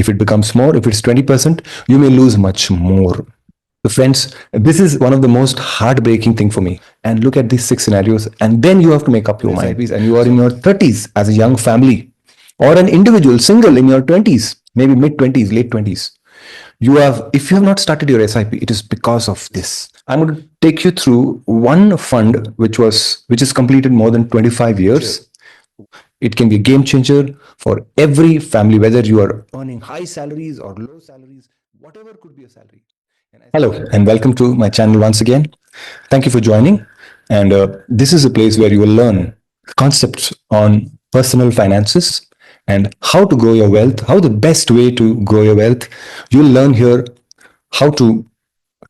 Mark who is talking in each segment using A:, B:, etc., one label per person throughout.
A: If it becomes more, if it's 20%, you may lose much more. So friends, this is one of the most heartbreaking thing for me. And look at these 6 scenarios, and then you have to make up your mind. And you are in your 30s as a young family, or an individual single in your 20s, maybe mid 20s, late 20s. If you have not started your SIP, it is because of this. I'm going to take you through one fund which is completed more than 25 years. It can be a game changer for every family, whether you are earning high salaries or low salaries, whatever could be a salary. Hello, and welcome to my channel once again. Thank you for joining. And this is a place where you will learn concepts on personal finances and how to grow your wealth, how the best way to grow your wealth. You'll learn here how to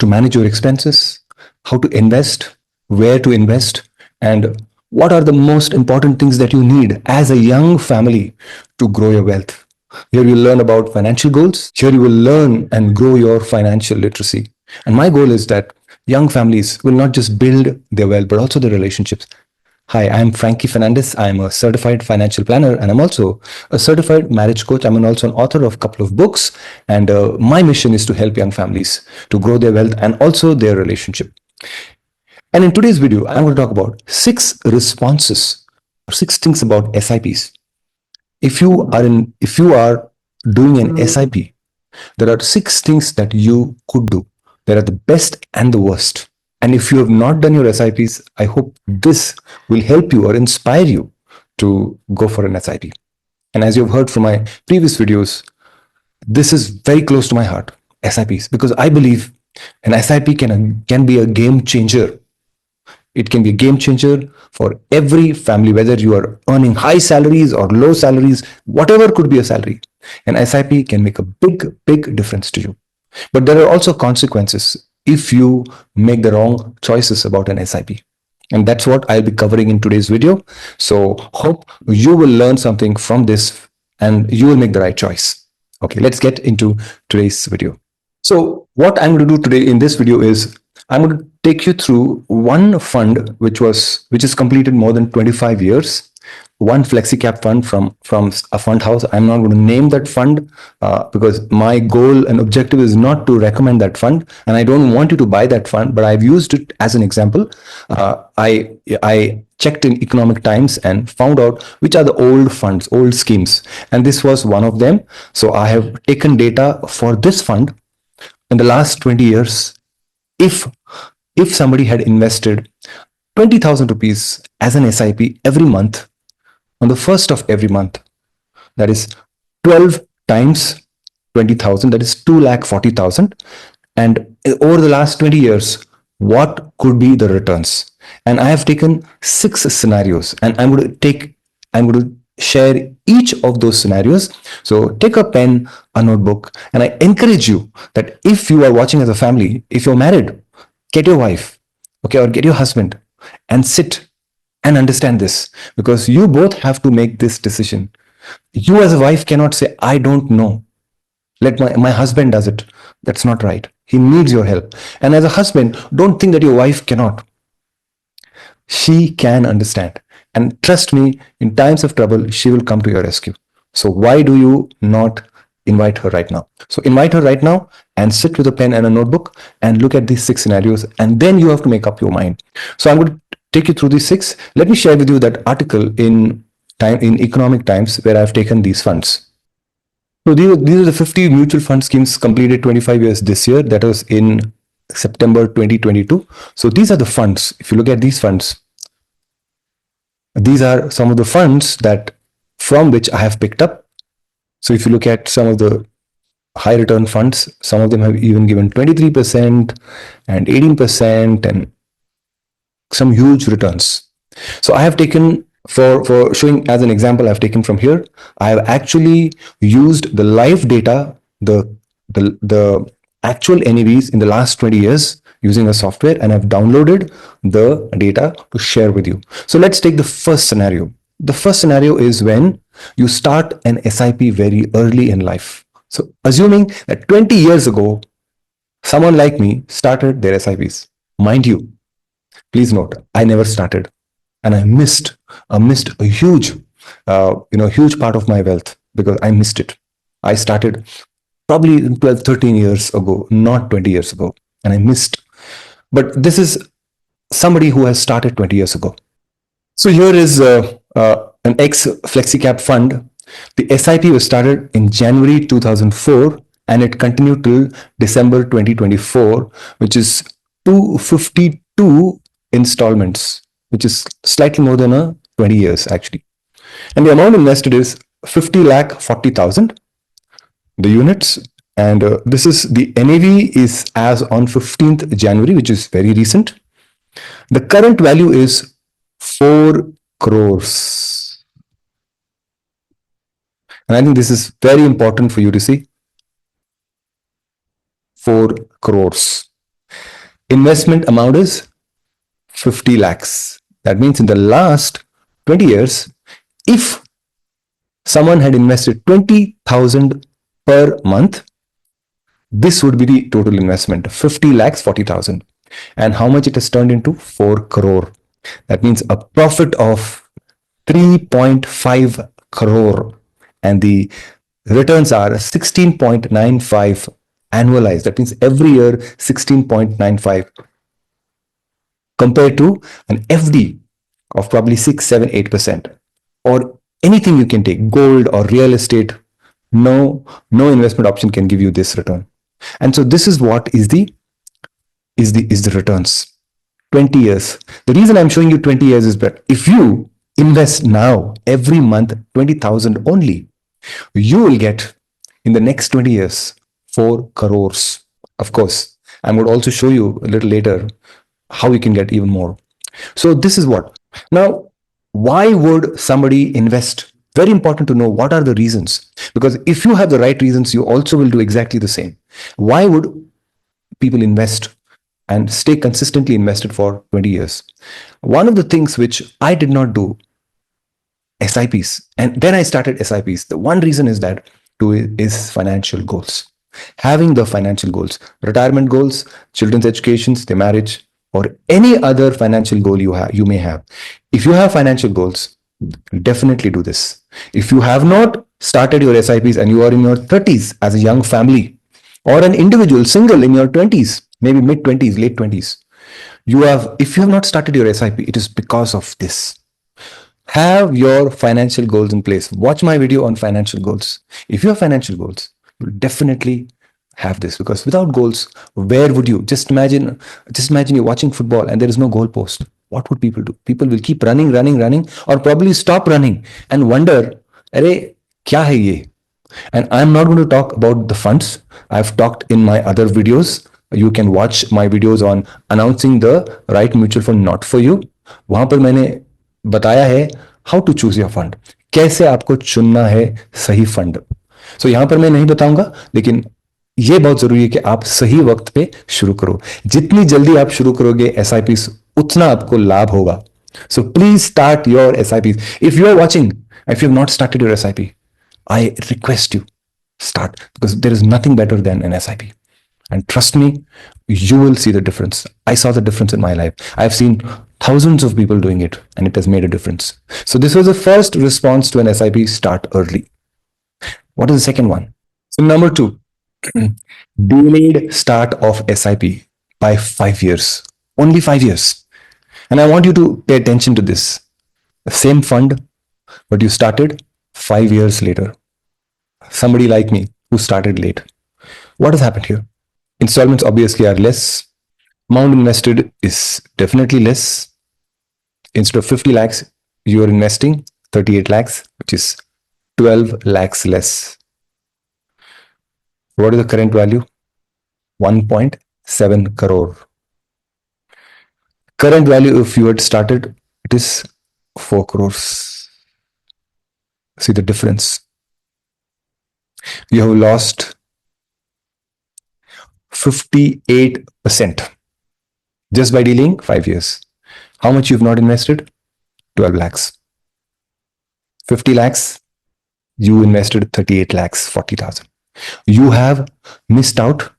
A: manage your expenses, how to invest, where to invest, and what are the most important things that you need as a young family to grow your wealth. Here you'll learn about financial goals. Here you will learn and grow your financial literacy. And my goal is that young families will not just build their wealth, but also their relationships. Hi, I'm Frankie Fernandez. I'm a certified financial planner, and I'm also a certified marriage coach. I'm also an author of a couple of books, and my mission is to help young families to grow their wealth and also their relationship. And in today's video, I'm going to talk about 6 responses, 6 things about SIPs. If you are doing an SIP, there are 6 things that you could do. There are the best and the worst. And if you have not done your SIPs, I hope this will help you or inspire you to go for an SIP. And as you've heard from my previous videos, this is very close to my heart, SIPs, because I believe an SIP can be a game changer. It can be a game changer for every family, whether you are earning high salaries or low salaries, whatever could be a salary. An SIP can make a big difference to you. But there are also consequences if you make the wrong choices about an SIP. And that's what I'll be covering in today's video. So hope you will learn something from this and you will make the right choice. Okay, let's get into today's video. So what I'm going to do today in this video is I'm going to take you through one fund which is completed more than 25 years. One flexi-cap fund from a fund house. I'm not going to name that fund because my goal and objective is not to recommend that fund, and I don't want you to buy that fund, but I've used it as an example. I checked in Economic Times and found out which are the old funds, old schemes, and this was one of them. So I have taken data for this fund in the last 20 years. If somebody had invested 20,000 rupees as an SIP every month, on the first of every month, that is 12 times 20,000, that is 2,40,000. And over the last 20 years, what could be the returns? And I have taken 6 scenarios, and I'm going to share each of those scenarios. So take a pen, a notebook, and I encourage you that if you are watching as a family, if you're married, get your wife, okay, or get your husband and sit and understand this, because you both have to make this decision. You as a wife cannot say, I don't know, let my husband does it. That's not right. He needs your help. And as a husband, don't think that your wife cannot. She can understand. And trust me, in times of trouble, she will come to your rescue. So why do you not invite her right now? So invite her right now and sit with a pen and a notebook and look at these 6 scenarios, and then you have to make up your mind. So I'm going to take you through these 6. Let me share with you that article in Economic Times where I've taken these funds. So these are the 50 mutual fund schemes completed 25 years this year. That was in September 2022. So these are the funds. If you look at these funds, these are some of the funds from which I have picked up. So if you look at some of the high return funds, some of them have even given 23% and 18% and some huge returns. So I have taken, for showing as an example, I've taken from here. I have actually used the live data, the actual NAVs in the last 20 years using a software, and I've downloaded the data to share with you. So let's take the first scenario. The first scenario is when you start an SIP very early in life. So assuming that 20 years ago, someone like me started their SIPs. Mind you, please note, I never started, and I missed a huge part of my wealth because I missed it. I started probably 12, 13 years ago, not 20 years ago, and I missed. But this is somebody who has started 20 years ago. So here is an ex FlexiCap fund. The SIP was started in January 2004 and it continued till December 2024, which is 252 installments, which is slightly more than 20 years actually. And the amount invested is 50 lakh 40,000, the units. And this is the NAV is as on 15th January, which is very recent. The current value is 4 crores. And I think this is very important for you to see. 4 crores. Investment amount is 50 lakhs. That means in the last 20 years, if someone had invested 20,000 per month, this would be the total investment, 50 lakhs 40,000. And how much it has turned into? 4 crore. That means a profit of 3.5 crore. And the returns are 16.95 annualized. That means every year 16.95 compared to an FD of probably 6, 7, 8%. Or anything you can take, gold or real estate, no investment option can give you this return. And so this is what is the returns. 20 years. The reason I'm showing you 20 years is that if you invest now every month 20,000 only, you will get in the next 20 years 4 crores. Of course, I would also show you a little later how you can get even more. So this is what. Now, why would somebody invest? Very important to know what are the reasons. Because if you have the right reasons, you also will do exactly the same. Why would people invest and stay consistently invested for 20 years? One of the things which I did not do, SIPs, and then I started SIPs. The one reason is that is financial goals. Having the financial goals, retirement goals, children's educations, their marriage, or any other financial goal you may have. If you have financial goals, definitely do this. If you have not started your SIPs and you are in your 30s as a young family, or an individual single in your 20s, maybe mid 20s, late 20s, if you have not started your SIP, it is because of this. Have your financial goals in place. Watch my video on financial goals. If you have financial goals, you'll definitely have this, because without goals, where would you? Just imagine you're watching football and there is no goal post. What would people do? People will keep running, or probably stop running and wonder, "Arey, kya hai ye?" And I'm not going to talk about the funds. I've talked in my other videos. You can watch my videos on announcing the right mutual fund not for you. वहां पर मैंने बताया है how to choose your fund. कैसे आपको चुनना है सही फंड. So यहाँ पर मैं नहीं बताऊंगा, लेकिन ये बहुत जरूरी है कि आप सही वक्त पे शुरू करो. जितनी जल्दी आप शुरू करोगे SIPs, उतना आपको लाभ होगा. So please start your SIPs. If you are watching, if you have not started your SIP, I request you start, because there is nothing better than an SIP. And trust me, you will see the difference. I saw the difference in my life. I've seen thousands of people doing it, and it has made a difference. So this was the first response to an SIP: start early. What is the second one? So number 2, delayed start of SIP by 5 years. Only 5 years. And I want you to pay attention to this. The same fund, but you started 5 years later. Somebody like me who started late. What has happened here? Installments obviously are less. Amount invested is definitely less. Instead of 50 lakhs, you are investing 38 lakhs, which is 12 lakhs less. What is the current value? 1.7 crore. Current value, if you had started, it is 4 crores. See the difference. You have lost 58% just by dealing 5 years. How much you've not invested? 12 lakhs. 50 lakhs, you invested 38 lakhs, 40,000. You have missed out.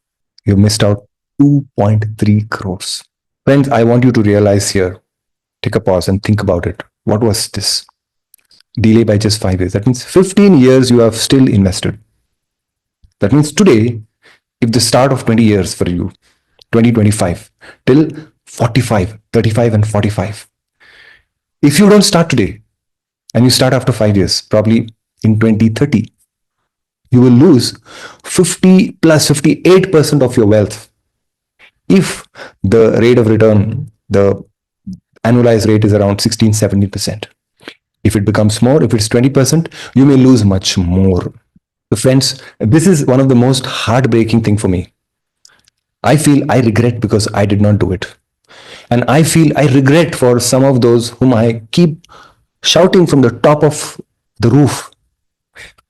A: You've missed out 2.3 crores. Friends, I want you to realize here, take a pause and think about it. What was this? Delay by just 5 years. That means 15 years you have still invested. That means today, if the start of 20 years for you, 2025 till 45, 35 and 45, if you don't start today and you start after 5 years, probably in 2030, you will lose 50 plus 58% of your wealth if the rate of return, the annualized rate is around 16, 17%. If it becomes more, if it's 20%, you may lose much more. So friends, this is one of the most heartbreaking thing for me. I feel I regret because I did not do it. And I feel I regret for some of those whom I keep shouting from the top of the roof,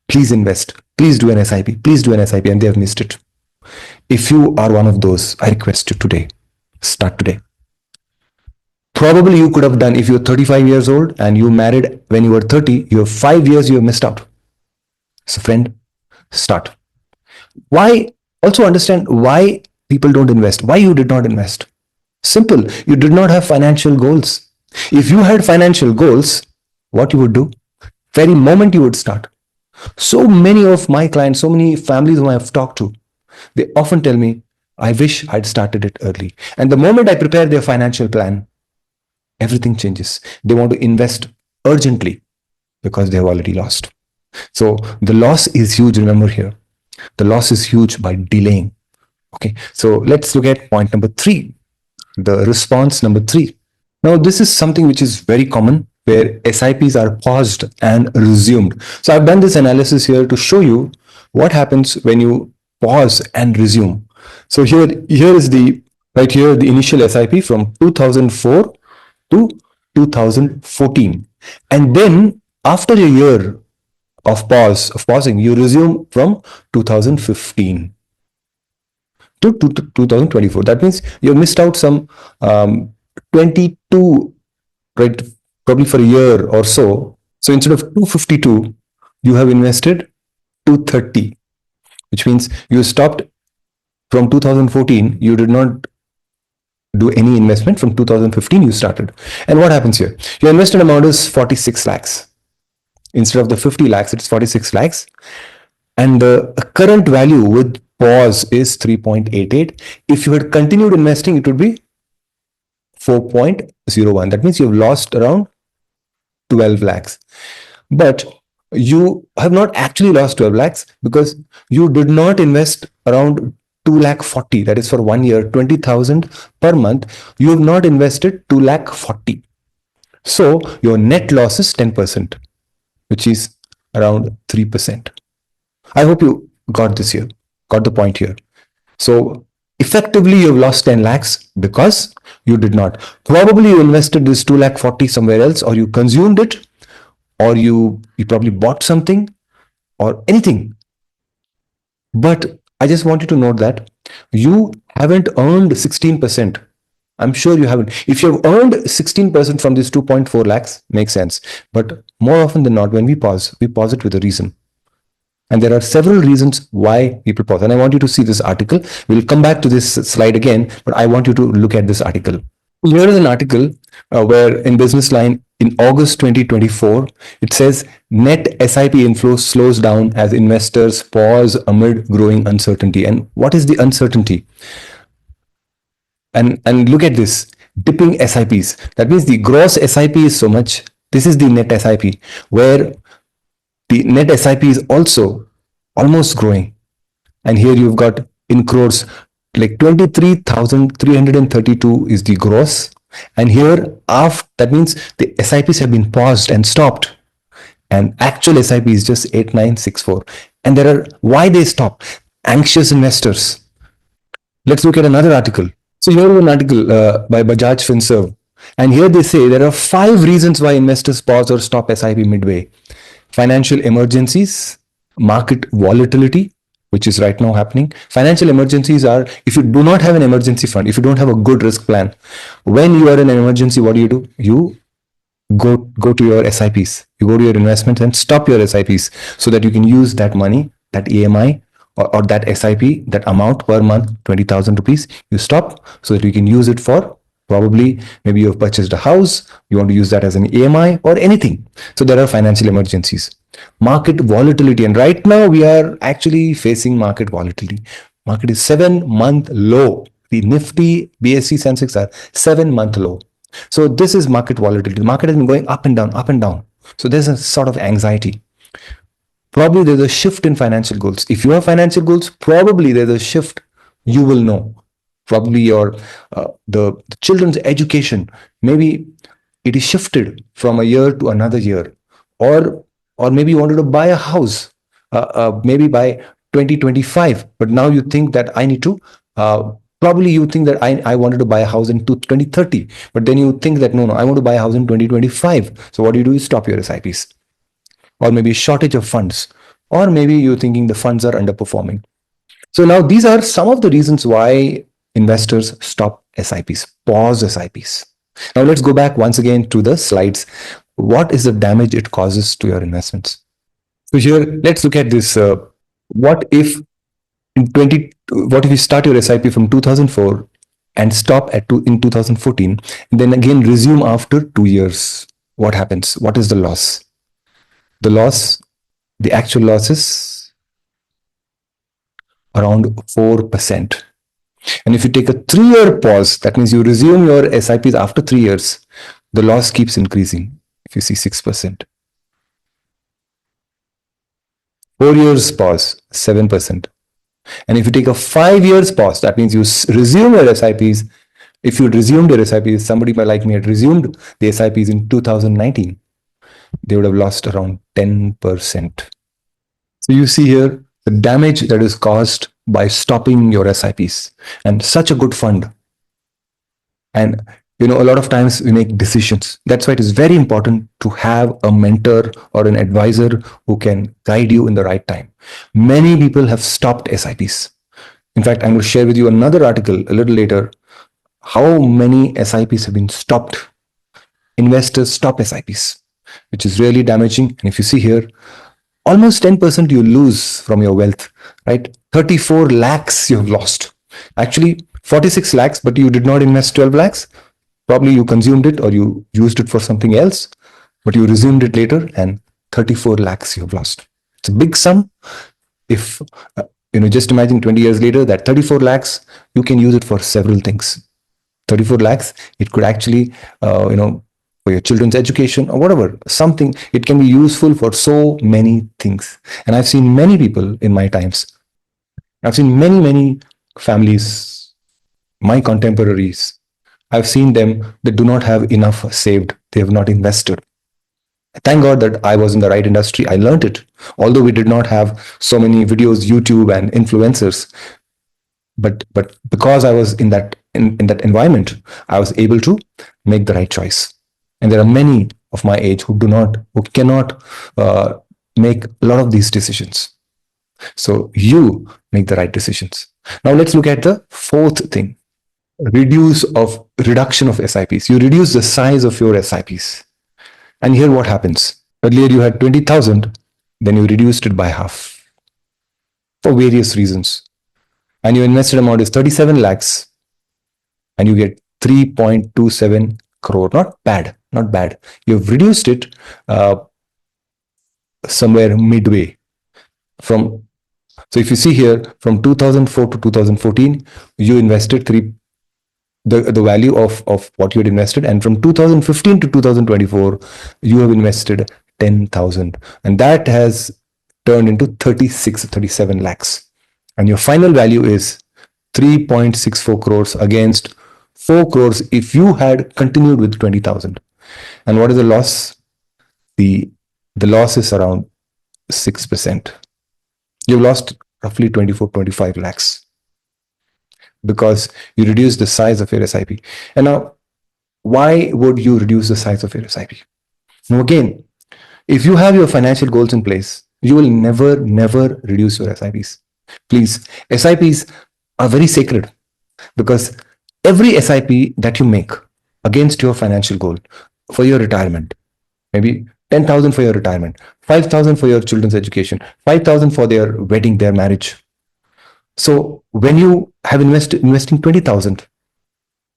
A: please invest, please do an SIP, please do an SIP, and they have missed it. If you are one of those, I request you today, start today. Probably you could have done, if you're 35 years old and you married when you were 30, you have 5 years you have missed out. So friend, start. Why? Also understand why people don't invest, why you did not invest. Simple, you did not have financial goals. If you had financial goals, what you would do? Very moment you would start. So many of my clients, so many families whom I have talked to, they often tell me, I wish I'd started it early. And the moment I prepare their financial plan, everything changes. They want to invest urgently because they have already lost. So the loss is huge, remember here. The loss is huge by delaying. Okay, so let's look at point number 3, the response number 3. Now, this is something which is very common where SIPs are paused and resumed. So I've done this analysis here to show you what happens when you pause and resume. So here is the, right here, the initial SIP from 2004 to 2014. And then after a year of pausing, you resume from 2015 to 2024. That means you missed out some 22, right? Probably for a year or so. So instead of 252, you have invested 230, which means you stopped from 2014. You did not do any investment. From 2015 you started. And what happens here? Your invested amount is 46 lakhs. Instead of the 50 lakhs, it's 46 lakhs. And the current value with pause is 3.88. If you had continued investing, it would be 4.01. That means you've lost around 12 lakhs. But you have not actually lost 12 lakhs because you did not invest around 2 lakh 40. That is for 1 year, 20,000 per month. You have not invested 2 lakh 40. So your net loss is 10%, which is around 3%. I hope you got this here, got the point here. So effectively, you've lost 10 lakhs because you did not. Probably you invested this 2 lakh 40 somewhere else, or you consumed it, or you probably bought something or anything. But I just want you to note that you haven't earned 16%. I'm sure you haven't. If you've earned 16% from this 2.4 lakhs, makes sense. But more often than not, when we pause it with a reason. And there are several reasons why people pause. And I want you to see this article. We'll come back to this slide again, but I want you to look at this article. Here is an article where in Business Line in August 2024, it says net SIP inflow slows down as investors pause amid growing uncertainty. And what is the uncertainty? And look at this, dipping SIPs. That means the gross SIP is so much. This is the net SIP, where the net SIP is also almost growing. And here you've got in crores, like 23,332 is the gross. And here, that means the SIPs have been paused and stopped. And actual SIP is just 8964. And there are, why they stop? Anxious investors. Let's look at another article. So here is an article by Bajaj Finserv. And here they say there are 5 reasons why investors pause or stop SIP midway. Financial emergencies, market volatility, which is right now happening. Financial emergencies are if you do not have an emergency fund, if you don't have a good risk plan. When you are in an emergency, what do? You go to your SIPs. You go to your investments and stop your SIPs so that you can use that money, that EMI or that SIP, that amount per month, 20,000 rupees. You stop so that you can use it for Probably, maybe you have purchased a house, you want to use that as an EMI or anything. So there are financial emergencies. Market volatility, and right now we are actually facing market volatility. Market is 7-month low. The Nifty, BSE, Sensex are 7-month low. So this is market volatility. The market has been going up and down, up and down. So there's a sort of anxiety. Probably there's a shift in financial goals. If you have financial goals, probably there's a shift. You will know. Probably your the children's education, maybe it is shifted from a year to another year, or maybe you wanted to buy a house, maybe by 2025, but now you think that I need to. Probably you think that I wanted to buy a house in 2030, but then you think that no, I want to buy a house in 2025. So what do? You stop your SIPs, or maybe shortage of funds, or maybe you're thinking the funds are underperforming. So now these are some of the reasons why investors stop SIPs, pause SIPs. Now let's go back once again to the slides. What is the damage it causes to your investments? So here, let's look at this. What if what if you start your SIP from 2004 and stop in 2014, and then again resume after 2 years? What happens? What is the loss? The actual loss is around 4%. And if you take a 3-year pause, that means you resume your SIPs after 3 years, the loss keeps increasing. If you see 6%. 4 years pause, 7%. And if you take a 5 years pause, that means you resume your SIPs. If you resumed your SIPs, somebody like me had resumed the SIPs in 2019, they would have lost around 10%. So you see here the damage that is caused by stopping your SIPs, and such a good fund. And a lot of times we make decisions. That's why it is very important to have a mentor or an advisor who can guide you in the right time. Many people have stopped SIPs. In fact, I'm going to share with you another article a little later, how many SIPs have been stopped. Investors stop SIPs, which is really damaging. And if you see here, almost 10% you lose from your wealth, right? 34 lakhs you have lost. Actually, 46 lakhs, but you did not invest 12 lakhs. Probably you consumed it or you used it for something else, but you resumed it later, and 34 lakhs you have lost. It's a big sum. If, just imagine 20 years later, that 34 lakhs, you can use it for several things. 34 lakhs, it could actually, for your children's education or whatever, something, it can be useful for so many things. And I've seen many people in my times. I've seen many families, my contemporaries. I've seen them that do not have enough saved. They have not invested. Thank God that I was in the right industry. I learned it. Although we did not have so many videos, YouTube and influencers, but because I was in that environment, I was able to make the right choice. And there are many of my age who cannot make a lot of these decisions. So you make the right decisions. Now let's look at the fourth thing. Reduction of SIPs. You reduce the size of your SIPs. And here what happens? Earlier you had 20,000, then you reduced it by half for various reasons. And your invested amount is 37 lakhs and you get 3.27 crore. Not bad. You've reduced it somewhere midway. So if you see here, from 2004 to 2014, you invested the value of what you had invested, and from 2015 to 2024 you have invested 10,000, and that has turned into 37 lakhs, and your final value is 3.64 crores against 4 crores if you had continued with 20,000. And what is the loss? The loss is around 6%. You've lost roughly 25 lakhs. Because you reduce the size of your SIP. And now, why would you reduce the size of your SIP? Now again, if you have your financial goals in place, you will never reduce your SIPs. Please, SIPs are very sacred, because every SIP that you make against your financial goal for your retirement, maybe 10,000 for your retirement, 5,000 for your children's education, 5,000 for their wedding, their marriage. So when you have investing 20,000,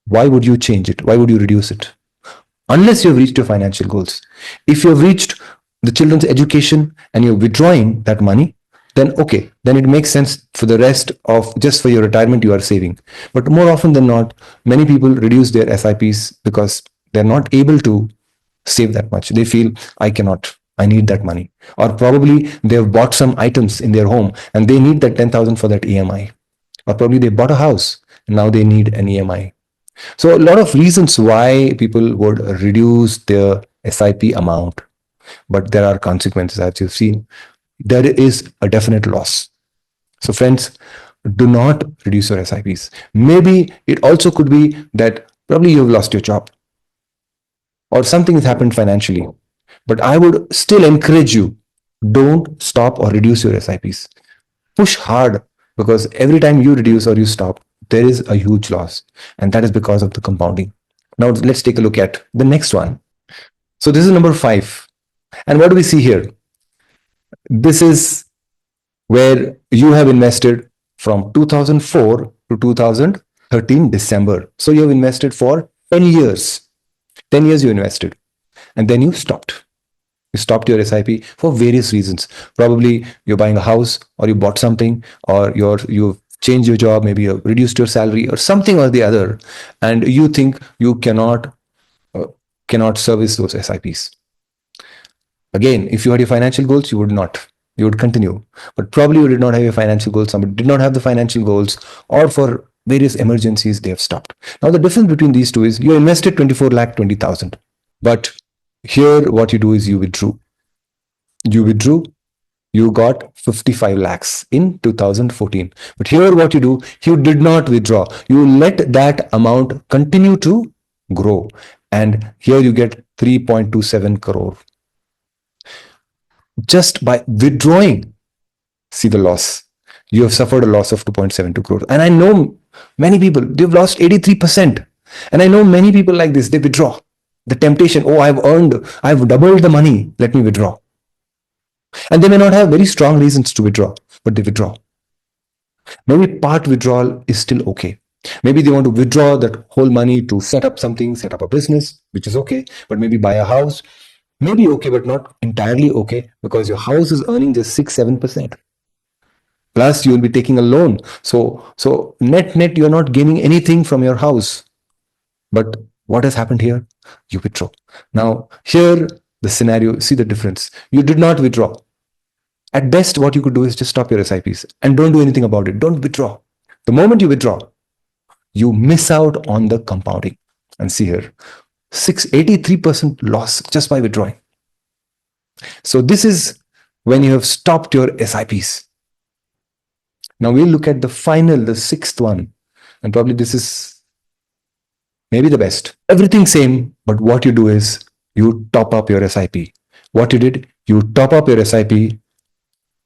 A: Why would you change it? Why would you reduce it? Unless you've reached your financial goals. If you've reached the children's education and you're withdrawing that money, then okay, then it makes sense for the rest of just for your retirement you are saving. But more often than not, many people reduce their SIPs because they're not able to save that much. They feel, I cannot, I need that money. Or probably they've bought some items in their home and they need that 10,000 for that EMI. Or probably they bought a house and now they need an EMI. So a lot of reasons why people would reduce their SIP amount, but there are consequences as you've seen. There is a definite loss. So friends, do not reduce your SIPs. Maybe it also could be that probably you've lost your job or something has happened financially. But I would still encourage you, don't stop or reduce your SIPs. Push hard, because every time you reduce or you stop, there is a huge loss. And that is because of the compounding. Now let's take a look at the next one. So this is number 5. And what do we see here? This is where you have invested from 2004 to 2013 December. So you have invested for 10 years. 10 years you invested. And then you stopped. You stopped your SIP for various reasons. Probably you're buying a house, or you bought something, or you've changed your job, maybe you reduced your salary or something or the other, and you think you cannot service those SIPs. Again, if you had your financial goals, you would not. You would continue. But probably you did not have your financial goals. Somebody did not have the financial goals, or for various emergencies, they have stopped. Now, the difference between these two is you invested 24 lakh 20,000. But here, what you do is you withdrew. You got 55 lakhs in 2014. But here, what you do, you did not withdraw. You let that amount continue to grow. And here you get 3.27 crore. Just by withdrawing, see the loss. You have suffered a loss of 2.72 crore. And I know many people, they've lost 83%. And I know many people like this, they withdraw. The temptation, oh, I've doubled the money, let me withdraw. And they may not have very strong reasons to withdraw, but they withdraw. Maybe part withdrawal is still okay. Maybe they want to withdraw that whole money to set up something, set up a business, which is okay, but maybe buy a house. Maybe okay, but not entirely okay, because your house is earning just 6-7%. Plus, you will be taking a loan. So net, you're not gaining anything from your house. But what has happened here? You withdraw. Now, here, the scenario, see the difference. You did not withdraw. At best, what you could do is just stop your SIPs and don't do anything about it. Don't withdraw. The moment you withdraw, you miss out on the compounding. And see here, 83% loss just by withdrawing. So this is when you have stopped your SIPs. Now we'll look at the 6th one. And probably this is maybe the best. Everything same, but what you do is you top up your SIP. What you did, you top up your SIP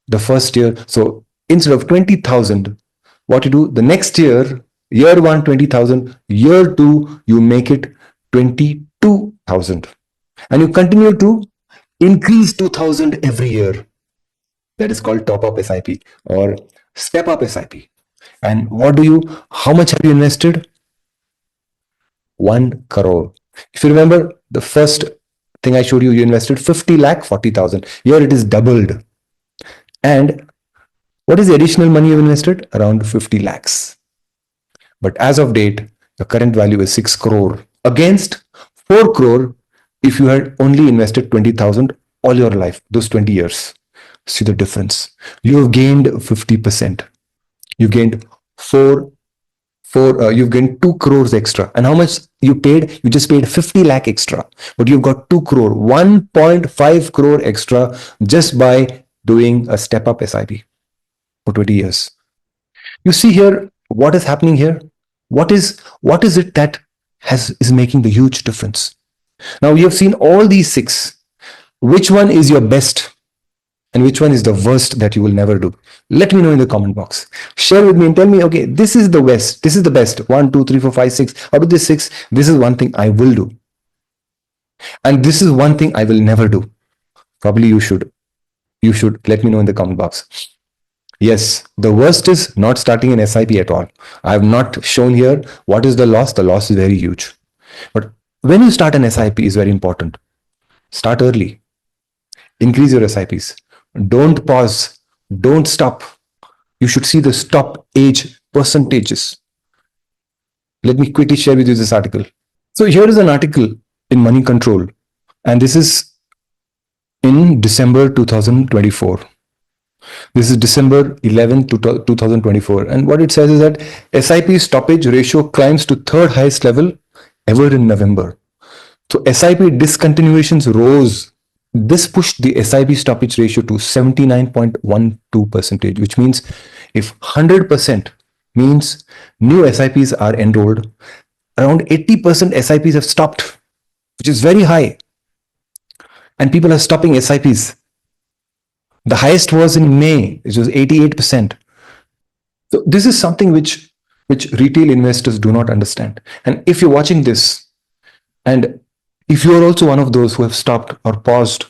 A: the first year. So instead of 20,000, what you do the next year, year 1, 20,000, year 2, you make it 22,000. And you continue to increase 2,000 every year. That is called top up SIP or step up SIP. And how much have you invested? 1 crore. If you remember the first thing I showed you, you invested 50 lakh 40,000. Here it is doubled. And what is the additional money you've invested? Around 50 lakhs. But as of date, the current value is 6 crore against 4 crore if you had only invested 20,000 all your life, those 20 years. See the difference. You have gained 50%. You've gained you've gained 2 crores extra. And how much you paid? You just paid 50 lakh extra. But you've got 2 crore, 1.5 crore extra just by doing a step up SIP for 20 years. You see here, what is happening here? What is it that is making the huge difference? Now you have seen all these 6. Which one is your best? And which one is the worst that you will never do? Let me know in the comment box. Share with me and tell me, okay, this is the best. This is the best. 1, 2, 3, 4, 5, 6. Out of this 6, this is one thing I will do. And this is one thing I will never do. Probably you should let me know in the comment box. Yes, the worst is not starting an SIP at all. I have not shown here what is the loss. The loss is very huge. But when you start an SIP is very important. Start early. Increase your SIPs. Don't pause. Don't stop. You should see the stop age percentages. Let me quickly share with you this article. So here is an article in Money Control, and this is in December 2024. This is December 11th, 2024. And what it says is that SIP stoppage ratio climbs to third highest level ever in November. So SIP discontinuations rose. This pushed the SIP stoppage ratio to 79.12%, which means if 100% means new SIPs are enrolled, around 80% SIPs have stopped, which is very high. And people are stopping SIPs. The highest was in May, which was 88%. So this is something which retail investors do not understand. And if you're watching this, and if you're also one of those who have stopped or paused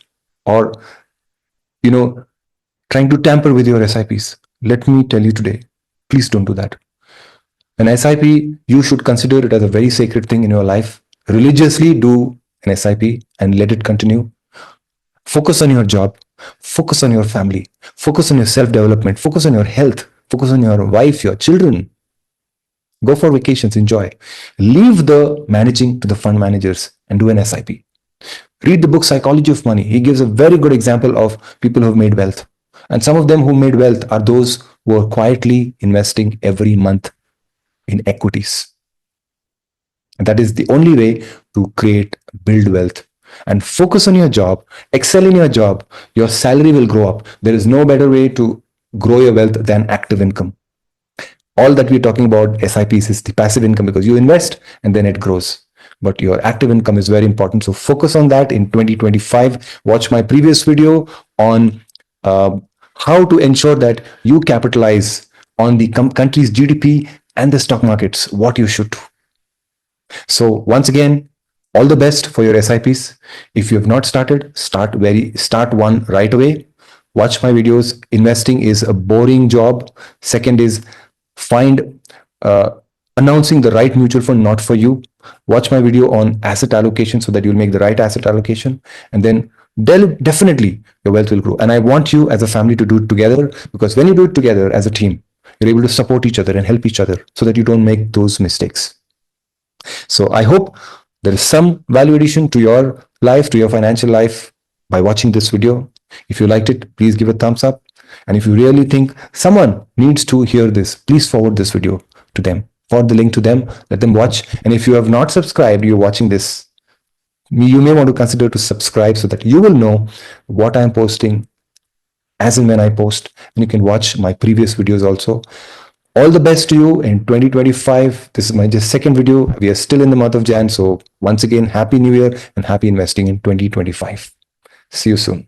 A: or trying to tamper with your SIPs, let me tell you today, please don't do that. An SIP, you should consider it as a very sacred thing in your life. Religiously do an SIP and let it continue. Focus on your job, focus on your family, focus on your self-development, focus on your health, focus on your wife, your children. Go for vacations, enjoy. Leave the managing to the fund managers and do an SIP. Read the book Psychology of Money. He gives a very good example of people who have made wealth. And some of them who made wealth are those who are quietly investing every month in equities. And that is the only way to build wealth. And focus on your job, excel in your job, your salary will grow up. There is no better way to grow your wealth than active income. All that we're talking about SIPs is the passive income because you invest and then it grows. But your active income is very important. So focus on that in 2025. Watch my previous video on how to ensure that you capitalize on the country's GDP and the stock markets, what you should do. So once again, all the best for your SIPs. If you have not started, start one right away. Watch my videos. Investing is a boring job. Second is find announcing the right mutual fund, not for you. Watch my video on asset allocation so that you'll make the right asset allocation. And then definitely your wealth will grow. And I want you as a family to do it together, because when you do it together as a team, you're able to support each other and help each other so that you don't make those mistakes. So I hope there is some value addition to your life, to your financial life by watching this video. If you liked it, please give a thumbs up. And if you really think someone needs to hear this, please forward this video to them. Forward the link to them, let them watch. And if you have not subscribed, you're watching this, you may want to consider to subscribe so that you will know what I'm posting as and when I post. And you can watch my previous videos also. All the best to you in 2025. This is my just second video. We are still in the month of Jan. So once again, Happy New Year and happy investing in 2025. See you soon.